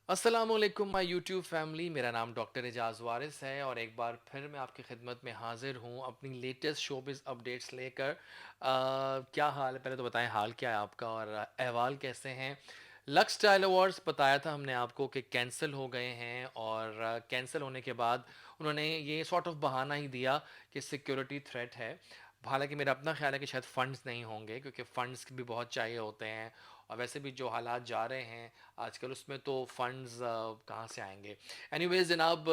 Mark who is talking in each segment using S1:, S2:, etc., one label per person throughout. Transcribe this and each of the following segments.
S1: अस्सलामुअलैकुम my YouTube family. मेरा नाम डॉक्टर एजाज वारिस है और एक बार फिर मैं आपकी खिदमत में हाजिर हूँ अपनी लेटेस्ट शोबिज़ अपडेट्स लेकर। क्या हाल है, पहले तो बताएं हाल क्या है आपका और अहवाल कैसे हैं। लक्स स्टाइल अवार्ड्स बताया था हमने आपको कि कैंसिल हो गए हैं और कैंसिल होने के बाद उन्होंने ये सॉर्ट ऑफ बहाना ही दिया कि सिक्योरिटी थ्रेट है। हालांकि मेरा अपना ख्याल है कि शायद फ़ंड्स नहीं होंगे, क्योंकि फ़ंड्स भी बहुत चाहिए होते हैं और वैसे भी जो हालात जा रहे हैं आजकल उसमें तो फंड्स कहाँ से आएंगे। एनीवेज जनाब,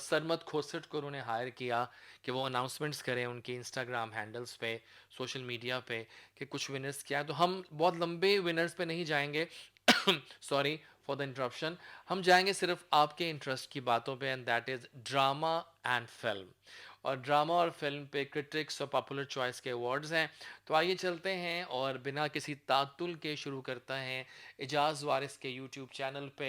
S1: सरमद खोसट को उन्होंने हायर किया कि वो अनाउंसमेंट्स करें उनके इंस्टाग्राम हैंडल्स पे, सोशल मीडिया पे, कि कुछ विनर्स क्या है। तो हम बहुत लंबे विनर्स पे नहीं जाएंगे सॉरी फॉर द इंटरप्शन। हम जाएंगे सिर्फ आपके इंटरेस्ट की बातों पे, and that is drama and film. और ड्रामा और फिल्म पे क्रिटिक्स और पॉपुलर चॉइस के अवार्ड्स हैं। तो आइए चलते हैं और बिना किसी तातुल के शुरू करता हैं एजाज वारिस के यूट्यूब चैनल पे।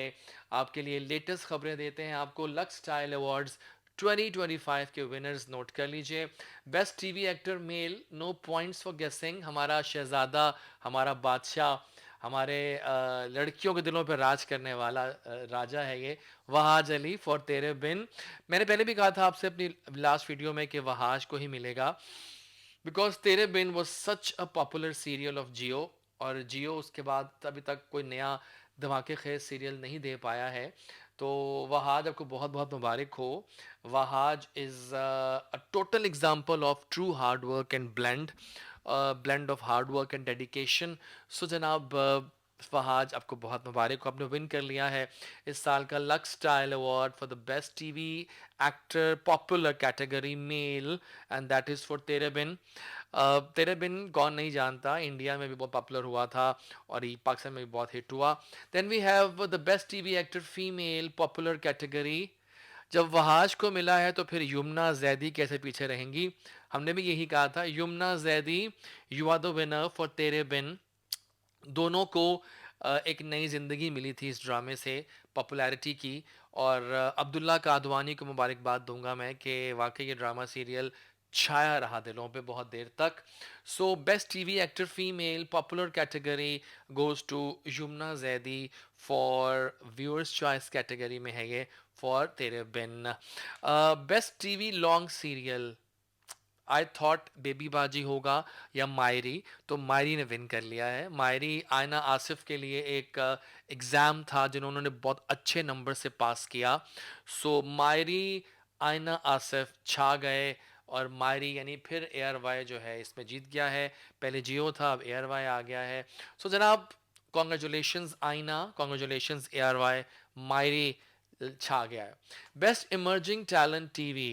S1: आपके लिए लेटेस्ट खबरें देते हैं आपको। लक्स स्टाइल अवार्ड्स 2025 के विनर्स नोट कर लीजिए। Best TV actor male, no points for guessing. हमारा शहजादा, हमारा बादशाह, हमारे लड़कियों के दिलों पर राज करने वाला राजा है ये, वहाज अली फॉर तेरे बिन। मैंने पहले भी कहा था आपसे अपनी लास्ट वीडियो में कि वहाज को ही मिलेगा, because Tere Bin was such a popular serial of Geo. और जियो उसके बाद अभी तक कोई नया धमाके खेज सीरियल नहीं दे पाया है। तो वहाज आपको बहुत बहुत मुबारक हो। Wahaj is a total example of true hard work and blend of hard work and dedication. So जनाब, फहाज आपको बहुत मुबारक हो, आपने विन कर लिया है इस साल का lux style award for the best TV actor popular category mail, and that is for Tere बिन। तेरे बिन कौन नहीं जानता, इंडिया में भी बहुत पॉपुलर हुआ था और ये पाकिस्तान में भी बहुत हिट हुआ। Then we have the best TV actor female popular category. जब वहाज को मिला है तो फिर यमुना जैदी कैसे पीछे रहेंगी। हमने भी यही कहा था, Yamuna Zaidi you are the winner for Tere Bin. दोनों को एक नई ज़िंदगी मिली थी इस ड्रामे से, पॉपुलैरिटी की। और अब्दुल्ला कादवानी को मुबारकबाद दूंगा मैं कि वाकई ये ड्रामा सीरियल छाया रहा दिलों पे बहुत देर तक। So best TV actor female popular category goes to Yumna Zaidi. For viewers choice category में है ये, for Tere Bin. Best TV long serial, I thought Baby Baji होगा या मायरी, तो मायरी ने विन कर लिया है। मायरी आयना आसिफ के लिए एक एग्ज़ाम था जिन्होंने उन्होंने बहुत अच्छे नंबर से पास किया। सो मायरी, आयना आसिफ छा गए और मायरी यानी फिर एयर वाई जो है इसमें जीत गया है। पहले जियो था, अब एयर वाई आ गया है। सो जनाब, कॉन्ग्रेचुलेशंस आइना, कॉन्ग्रेचुलेशंस एयर वाई, मायरी छा गया है। बेस्ट इमर्जिंग टैलेंट टीवी,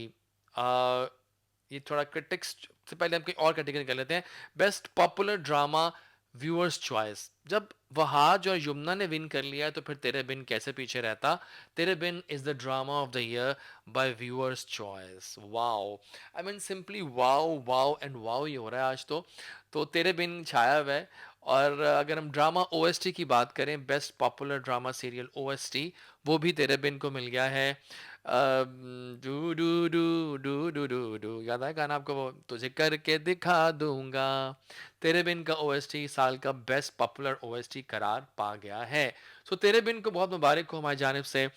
S1: ये थोड़ा क्रिटिक्स से पहले हम कोई और कैटेगरी कर लेते हैं। Best popular drama viewers choice, जब वहाज और यमुना ने विन कर लिया है तो फिर तेरे बिन कैसे पीछे रहता। Tere Bin is the drama of the year by viewers choice. Wow, I mean simply wow wow and wow ही हो रहा है आज तो तेरे बिन छाया हुआ है। और अगर हम ड्रामा ओएसटी की बात करें, best popular drama serial OST, वो भी तेरे बिन को मिल गया है। Do do do do do do do, याद है गाना आपको वो, तुझे करके दिखा दूंगा। तेरे बिन का ओएसटी साल का बेस्ट पॉपुलर ओएसटी करार पा गया है। सो तेरे बिन को बहुत मुबारक हो हमारी जानिब से।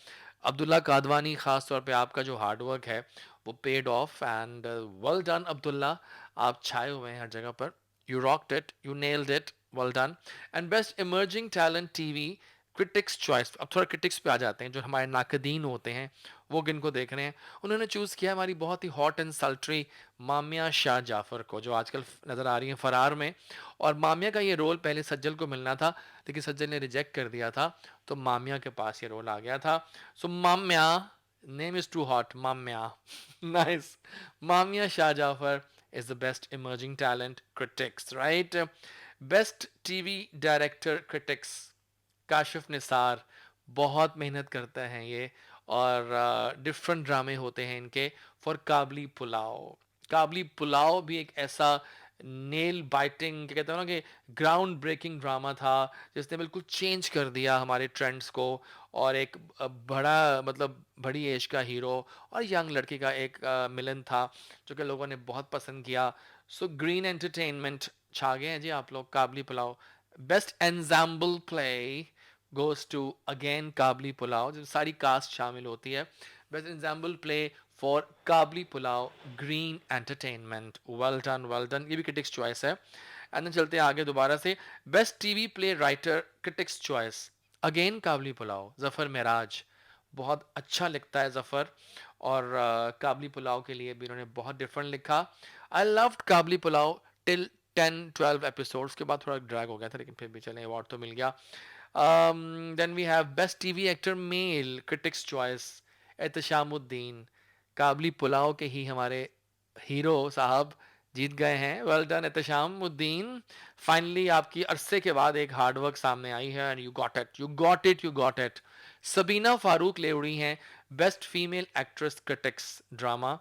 S1: अब्दुल्ला कादवानी, खास तौर पे आपका जो हार्डवर्क है वो paid of, and well done Abdullah. आप छाए हुए हैं हर जगह पर, you rocked it, you nailed it, well done. And best emerging talent TV critics choice, अब थोड़ा क्रिटिक्स पे आ जाते हैं, जो हमारे नाकदीन होते हैं वो किन को देख रहे हैं। उन्होंने चूज़ किया हमारी बहुत ही हॉट एंड सल्ट्री मामिया शाह जाफ़र को, जो आजकल नज़र आ रही हैं फरार में। और मामिया का ये रोल पहले सज्जल को मिलना था, लेकिन सज्जल ने रिजेक्ट कर दिया था, तो मामिया के पास ये रोल आ गया था। So Mamya, name is too hot, Mamya nice. Mamya Shah Jafar is the best emerging talent critics, right? Best TV director critics, Kashif Nisar, बहुत मेहनत करते हैं ये और डिफरेंट ड्रामे होते हैं इनके। फॉर काबली पुलाव, काबली पुलाव भी एक ऐसा नेल बाइटिंग, क्या कहते हैं ना, कि ग्राउंड ब्रेकिंग ड्रामा था जिसने बिल्कुल चेंज कर दिया हमारे ट्रेंड्स को। और एक बड़ा मतलब बड़ी एज का हीरो और यंग लड़की का एक मिलन था जो कि लोगों ने बहुत पसंद किया। सो ग्रीन एंटरटेनमेंट छा गए हैं जी आप लोग। Kabli Pulao. Best ensemble play, goes to again Kabli Pulao, जो सारी कास्ट शामिल होती है। Best example play for Kabli Pulao, green entertainment, well done, ये भी क्रिटिक्स चॉइस है। एंड देन चलते हैं आगे दोबारा से, best TV play writer, critics choice, again Kabli Pulao, Zafar Mairaj, बहुत अच्छा लिखता है जफर। और काबली पुलाव के लिए भी उन्होंने बहुत डिफरेंट लिखा। I loved Kabli Pulao till 10-12 episodes के बाद थोड़ा ड्रैग हो गया था, लेकिन फिर भी चले, अवार्ड तो मिल गया। Then we have best TV actor male, critics choice, Ehteshamuddin, Kabli Pulao के ही हमारे हीरो साहब जीत गए हैं। वेल डन एहतशामुद्दीन, फाइनली आपकी अरसे के बाद एक हार्डवर्क सामने आई है, and you got it, you got it, you got it. Sabina Farooq ले उड़ी हैं best female actress critics drama,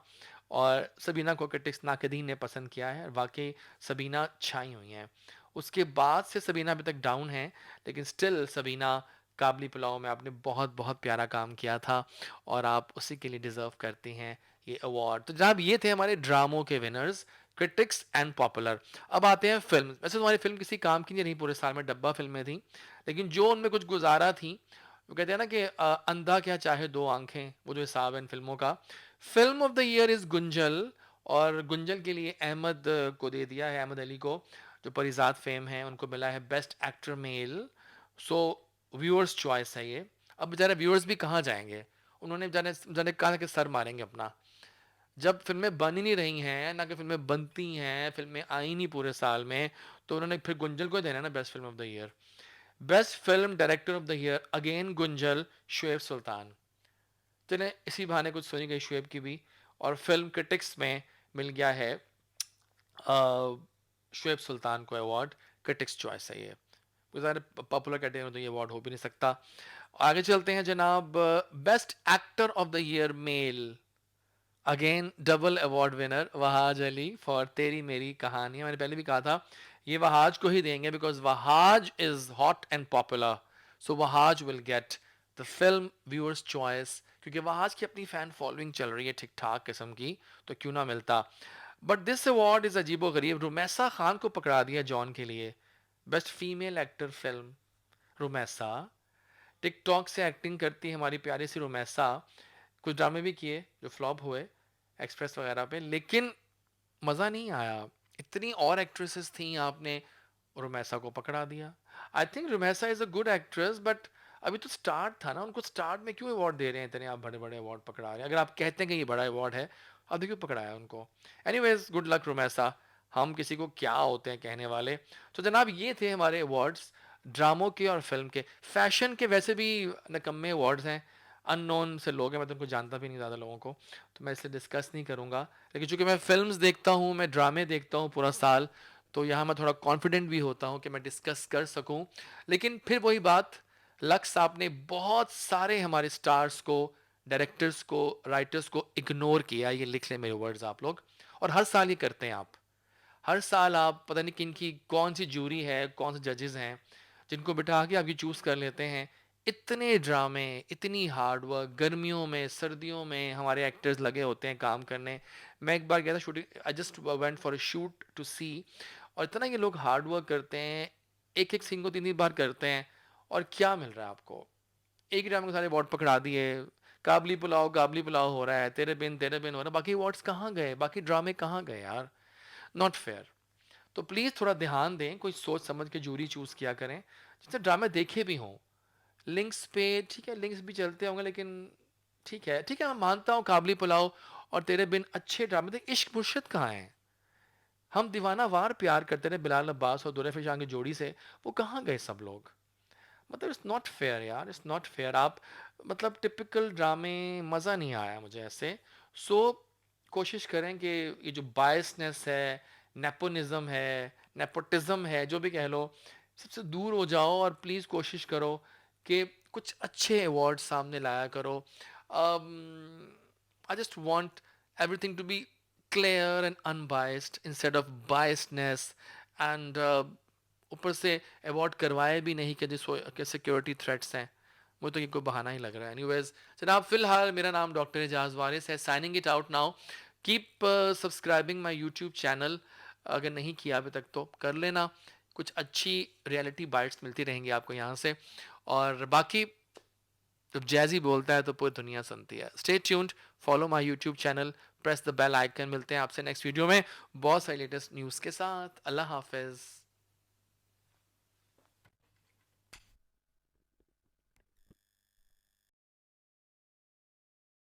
S1: और सबीना को क्रिटिक्स नाकदीन ने पसंद किया है, वाकई सबीना छाई हुई हैं। उसके बाद से सबीना अभी तक डाउन है, लेकिन स्टिल सबीना, काबली पुलाव में आपने बहुत बहुत प्यारा काम किया था, और आप उसी के लिए डिज़र्व करती हैं ये अवार्ड। तो जनाब ये थे हमारे ड्रामों के विनर्स, क्रिटिक्स एंड पॉपुलर। अब आते हैं फिल्म। वैसे तुम्हारी फिल्म किसी काम की नहीं रही पूरे साल में, डब्बा फिल्में थी, लेकिन जो उनमें कुछ गुजारा थी, वो कहते हैं ना कि अंधा क्या चाहे दो आंखें, वो जो हिसाब है इन फिल्मों का। Film of the year is Gunjal, और गुंजल के लिए अहमद को दे दिया है, अहमद अली को, जो परिजात फेम है, उनको मिला है best actor male. So viewers choice है ये। अब बेचारे व्यूअर्स भी कहाँ जाएंगे, उन्होंने जाने जाने कहाँ के सर मारेंगे अपना, जब फिल्में बन ही नहीं रही हैं ना, कि फिल्में बनती हैं, फिल्में आई नहीं पूरे साल में, तो उन्होंने फिर गुंजल को देना ना best film of the year. Best film director of the year again Gunjal, Shoaib Sultan. चले इसी बहाने कुछ सुनी गई शुएब की भी। और फिल्म क्रिटिक्स में मिल गया है शुएब सुल्तान को अवार्ड, क्रिटिक्स चॉइस है ये, पॉपुलर कैटेगरी में तो ये अवार्ड हो भी नहीं सकता। आगे चलते हैं जनाब, best actor of the year male, again double award winner Wahaj Ali for Teri Meri कहानी। मैंने पहले भी कहा था ये वहाज को ही देंगे, because Wahaj is hot and popular, so Wahaj will get the film viewers choice, क्योंकि वहाज की अपनी फैन फॉलोइंग चल रही है ठीक ठाक किस्म की, तो क्यों ना मिलता। बट दिस अवार्ड इज अजीबो गरीब, रुमैसा खान को पकड़ा दिया जॉन के लिए, best female actor film. Rumaisa TikTok से एक्टिंग करती है हमारी प्यारी सी रुमैसा, कुछ ड्रामे भी किए जो फ्लॉप हुए एक्सप्रेस वगैरह पे, लेकिन मज़ा नहीं आया। इतनी और एक्ट्रेसेस थी, आपने रुमैसा को पकड़ा दिया। I think Rumaisa is a good actress, but अभी तो स्टार्ट था ना, उनको स्टार्ट में क्यों अवार्ड दे रहे हैं इतने, आप बड़े बड़े अवार्ड पकड़ा रहे हैं, अगर आप कहते हैं कि ये बड़ा अवार्ड है, अब देखिए पकड़ाया उनको। एनीवेज गुड लक रुमैसा, हम किसी को क्या होते हैं कहने वाले। तो जनाब ये थे हमारे अवार्ड्स, ड्रामों के और फिल्म के। फैशन के वैसे भी नकम्मे अवार्ड्स हैं, अननोन से लोग हैं, मैं तो उनको जानता भी नहीं ज़्यादा लोगों को, तो मैं इसलिए डिस्कस नहीं करूँगा। लेकिन चूंकि मैं फिल्म्स देखता हूँ, मैं ड्रामे देखता हूँ पूरा साल, तो यहाँ मैं थोड़ा कॉन्फिडेंट भी होता हूँ कि मैं डिस्कस कर सकूँ। लेकिन फिर वही बात, लक्स साहब ने बहुत सारे हमारे स्टार्स को, डायरेक्टर्स को, राइटर्स को इग्नोर किया, ये लिख लें मेरे वर्ड्स आप लोग, और हर साल ये करते हैं आप। हर साल आप पता नहीं किन की कौन सी जूरी है, कौन से जजेस हैं, जिनको बिठा के आप ये चूज़ कर लेते हैं। इतने ड्रामे, इतनी हार्ड वर्क, गर्मियों में सर्दियों में हमारे एक्टर्स लगे होते हैं काम करने। मैं एक बार गया था shooting, I just went for a shoot to see, और इतना ये लोग हार्ड वर्क करते हैं, एक एक सीन को 3-3 बार करते हैं, और क्या मिल रहा है आपको, एक ही ड्रामे को सारे अवार्ड पकड़ा दिए। काबली पुलाव हो रहा है, तेरे बिन हो रहा है, बाकी अवार्ड्स कहाँ गए, बाकी ड्रामे कहाँ गए यार, नॉट फेयर। तो प्लीज़ थोड़ा ध्यान दें, कोई सोच समझ के जूरी चूज़ किया करें, जिससे ड्रामे देखे भी हों। लिंक्स पे ठीक है, लिंक्स भी चलते होंगे, लेकिन ठीक है, ठीक है, मैं मानता हूँ काबली पुलाव और तेरे बिन अच्छे ड्रामे थे। इश्क मुर्शिद कहाँ हैं, हम दीवाना वार प्यार करते रहे बिलाल अब्बास और दुल्हे फिशान की जोड़ी से, वो कहाँ गए सब लोग। मतलब इट्स नॉट फेयर यार, इट्स नॉट फेयर। आप मतलब टिपिकल ड्रामे, मज़ा नहीं आया मुझे ऐसे। सो कोशिश करें कि ये जो बायसनेस है, नेपोनिज्म है, नेपोटिज्म है, जो भी कह लो, सबसे दूर हो जाओ, और प्लीज़ कोशिश करो कि कुछ अच्छे अवार्ड सामने लाया करो। I just want everything to be clear and unbiased instead of biasness, and ऊपर से अवॉइड करवाए भी नहीं कि जिस के सिक्योरिटी थ्रेट्स हैं। मुझे तो ये कोई बहाना ही लग रहा है। एनीवेज जनाब, फिलहाल मेरा नाम डॉक्टर एजाज वारिस है, signing it out now. Keep subscribing my YouTube channel, अगर नहीं किया अभी तक तो कर लेना, कुछ अच्छी रियलिटी बाइट्स मिलती रहेंगी आपको यहाँ से। और बाकी जब जैज़ी बोलता है तो पूरी दुनिया सुनती है। Stay tuned, follow my YouTube channel, press the bell icon. मिलते हैं आपसे नेक्स्ट वीडियो में बहुत सारी लेटेस्ट न्यूज़ के साथ। अल्लाह हाफ़िज़।